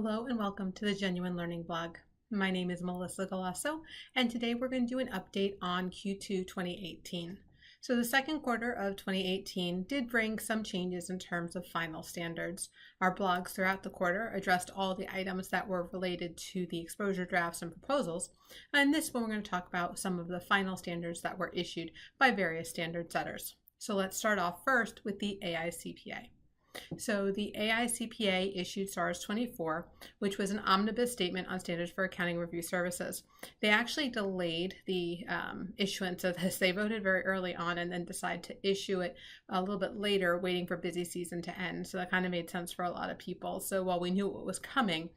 Hello and welcome to the Genuine Learning Blog. My name is Melissa Galasso, and today we're going to do an update on Q2 2018. So the second quarter of 2018 did bring some changes in terms of final standards. Our blogs throughout the quarter addressed all the items that were related to the exposure drafts and proposals. And this one we're going to talk about some of the final standards that were issued by various standard setters. So let's start off first with the AICPA. So the AICPA issued SARS 24, which was an omnibus statement on standards for accounting review services. They actually delayed the issuance of this. They voted very early on and then decided to issue it a little bit later, waiting for busy season to end. So that kind of made sense for a lot of people. So while we knew what was coming,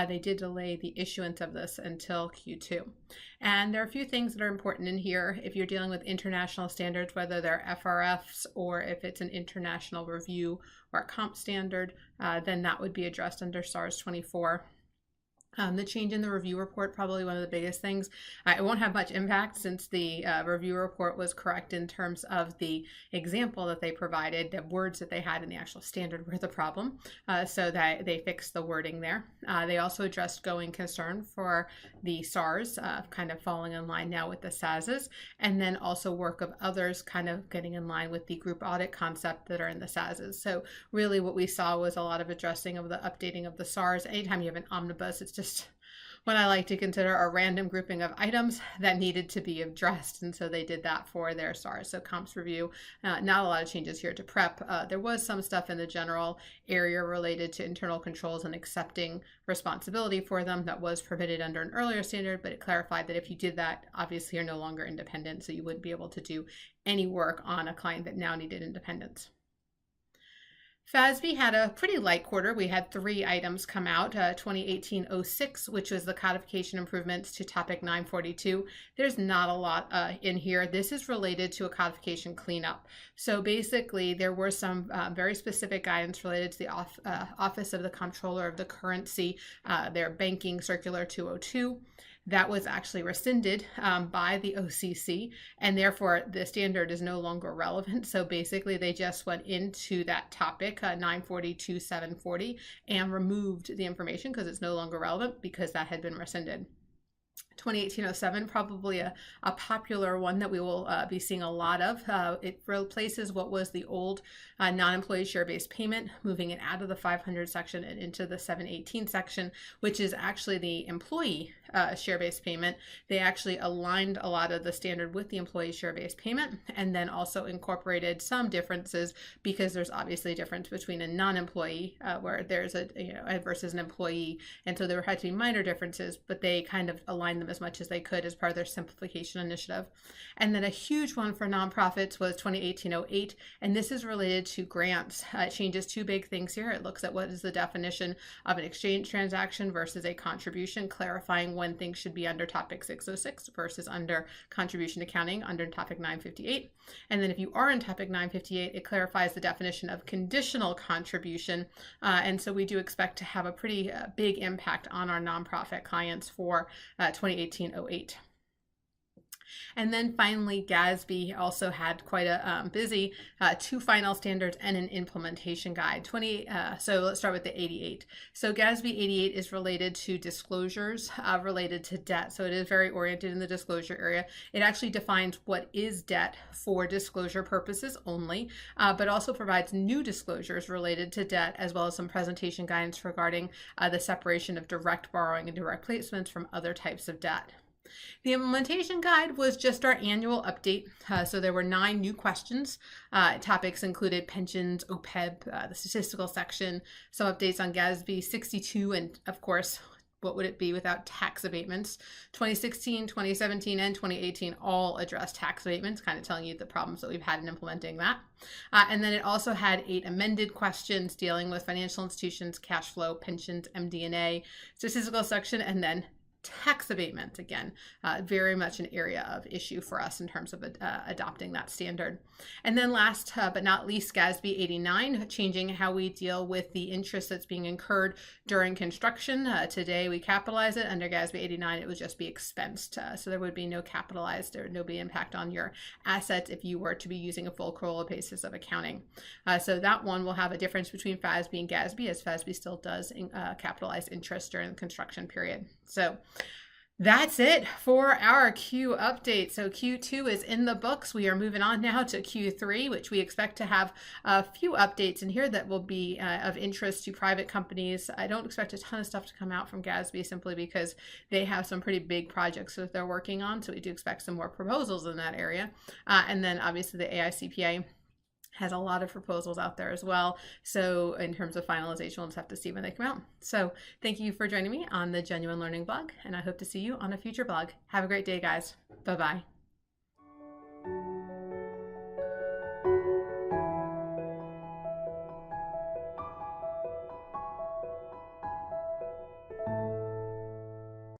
they did delay the issuance of this until Q2. And there are a few things that are important in here. If you're dealing with international standards, whether they're FRFs or if it's an international review or a comp standard, then that would be addressed under SARS 24. The change in the review report, probably one of the biggest things. It won't have much impact since the review report was correct in terms of the example that they provided. The words that they had in the actual standard were the problem, so that they fixed the wording there. They also addressed going concern for the SARS, kind of falling in line now with the SASs, and then also work of others kind of getting in line with the group audit concept that are in the SASs. So really what we saw was a lot of addressing of the updating of the SARS. Anytime you have an omnibus, it's just what I like to consider a random grouping of items that needed to be addressed, and so they did that for their SARS. So comps review, not a lot of changes here to prep. There was some stuff in the general area related to internal controls and accepting responsibility for them that was permitted under an earlier standard, but it clarified that if you did that, obviously you're no longer independent, so you wouldn't be able to do any work on a client that now needed independence. FASB had a pretty light quarter. We had 3 items come out, 2018-06, which was the codification improvements to topic 942. There's not a lot in here. This is related to a codification cleanup. So basically, there were some very specific guidance related to the Office of the Comptroller of the Currency, their banking circular 202. That was actually rescinded by the OCC, and therefore the standard is no longer relevant. So basically they just went into that topic, 942-740, and removed the information because it's no longer relevant because that had been rescinded. 2018-07, probably a popular one that we will be seeing a lot of. It replaces what was the old non-employee share-based payment, moving it out of the 500 section and into the 718 section, which is actually the employee share-based payment. They actually aligned a lot of the standard with the employee share-based payment, and then also incorporated some differences because there's obviously a difference between a non-employee where there's a versus an employee, and so there had to be minor differences, but they kind of aligned them as much as they could as part of their simplification initiative. And then a huge one for nonprofits was 2018-08, and this is related to grants. It changes 2 big things here. It looks at what is the definition of an exchange transaction versus a contribution, clarifying when things should be under topic 606 versus under contribution accounting under topic 958. And then if you are in topic 958, it clarifies the definition of conditional contribution. And so we do expect to have a pretty big impact on our nonprofit clients for 2018-08. And then finally, GASB also had quite a busy 2 final standards and an implementation guide. So let's start with the 88. So GASB 88 is related to disclosures related to debt. So it is very oriented in the disclosure area. It actually defines what is debt for disclosure purposes only, but also provides new disclosures related to debt, as well as some presentation guidance regarding the separation of direct borrowing and direct placements from other types of debt. The implementation guide was just our annual update. So there were 9 new questions. Topics included pensions, OPEB, the statistical section, some updates on GASB 62, and of course, what would it be without tax abatements? 2016, 2017, and 2018 all addressed tax abatements, kind of telling you the problems that we've had in implementing that. And then it also had 8 amended questions dealing with financial institutions, cash flow, pensions, MD&A, statistical section, and then tax abatement, again, very much an area of issue for us in terms of adopting that standard. And then last but not least, GASB 89, changing how we deal with the interest that's being incurred during construction. Today we capitalize it. Under GASB 89, it would just be expensed. So there would be no capitalized or no impact on your assets if you were to be using a full accrual basis of accounting. So that one will have a difference between FASB and GASB, as FASB still does capitalize interest during the construction period. So that's it for our Q update. So Q2 is in the books. We are moving on now to Q3, which we expect to have a few updates in here that will be of interest to private companies. I don't expect a ton of stuff to come out from GASB simply because they have some pretty big projects that they're working on. So we do expect some more proposals in that area. And then obviously the AICPA has a lot of proposals out there as well. So in terms of finalization, we'll just have to see when they come out. So thank you for joining me on the Genuine Learning blog, and I hope to see you on a future blog. Have a great day, guys. Bye-bye.